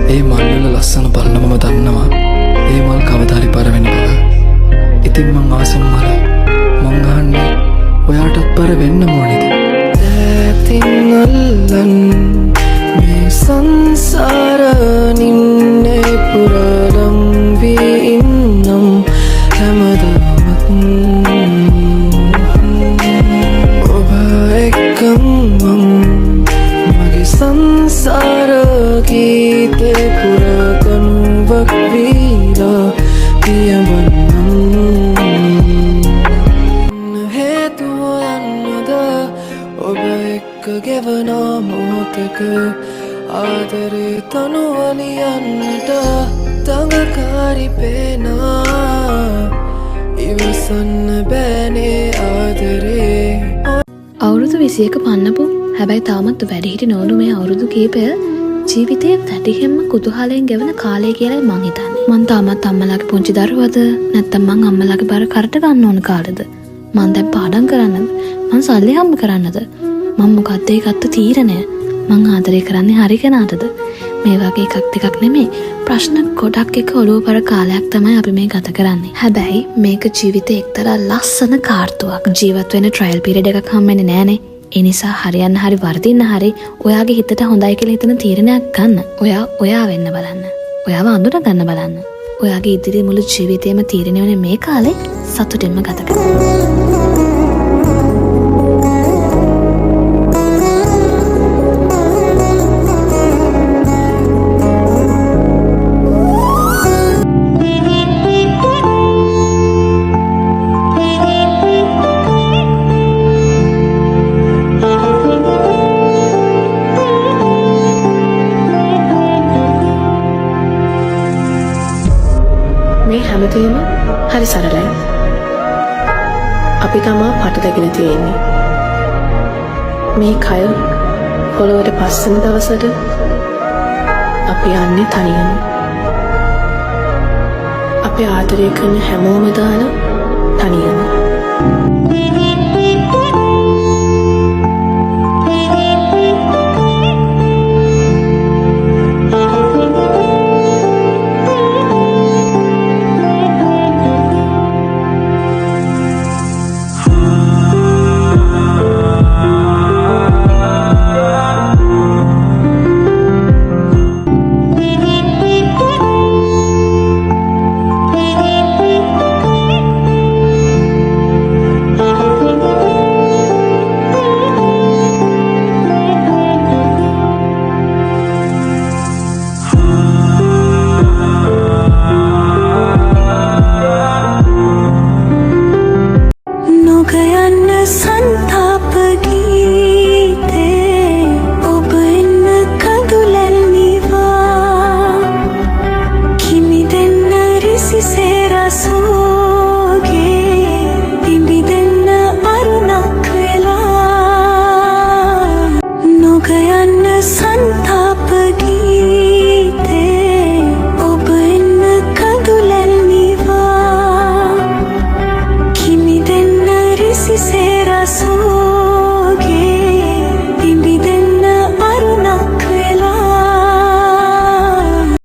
ඒ මල්වල ලස්සන බලන මම දන්නවා ඒ මල් කවදාරි පර වෙන බව. ඉතින් මං ආසම මල මං අහන්නේ ඔයාටත් පර වෙන්න ඕනේද? දැතින් අල්ලන් මේ සංසාර නින්නේ පුරලම් වී ඉන්නම් හැමදාමත් ඔබ එක්කම මගේ සංසාර ගීතේ පුරකනුවක් වීලා පියවන්නම් හේතුව යන්නද ඔබ එක්ක ගෙවන මොහොතක ආදරේ තනුවලියන්නට තඟකාරි පේනා ඉවසන්න බෑනේ ආදරේ. අවුරුදු 21 පන්නපු හැබැයි තාමත් වැඩිහිටි නොවුණු මේ අවුරුදු කීපය ජීවිතයේ වැඩිහින්ම කුතුහලයෙන් ගෙවන කාලය කියලායි මං හිතන්නේ. මං තාමත් අම්මලාගේ පුංචි දරුවද නැත්නම් මං අම්මලාගේ බර කරට ගන්න ඕන කාලෙද? මං දැන් පාඩම් කරන්නද? මං සල්ලි හම්බ කරන්නද? මං මොකක්ද ඒ ගත්ත තීරණය? මං ආදරය කරන්නේ හරි කෙනාටද? මේ වගේ එකක් දෙකක් නෙමෙයි ප්‍රශ්න ගොඩක් එක ඔලුව පර කාලයක් තමයි අපි මේ ගත කරන්නේ. හැබැයි මේක ජීවිතේ එක්තරා ලස්සන කාර්තුවක්. ජීවත් වෙන ට්‍රයල් පීරියඩ් එකක් හම්බෙන්නේ නෑනේ. ඒ නිසා හරියන්න හරි වර්ධින්න හරි ඔයාගේ හිතට හොඳයි කියලා හිතන තීරණයක් ගන්න. ඔයා වෙන්න බලන්න. ඔයාව අඳුන ගන්න බලන්න. ඔයාගේ ඉදිරි මුළු ජීවිතේම තීරණය වෙන මේ කාලේ සතුටින්ම ගත කරන්න. මේ හැමදේම හරි සරලයි. අපි තමා පටදගෙන තියෙන්නේ. මේ කය පොළොවට පස්සෙන දවසට අපි යන්නේ තනියම. අපි ආදරය කරන හැමෝම දාලා තනියම.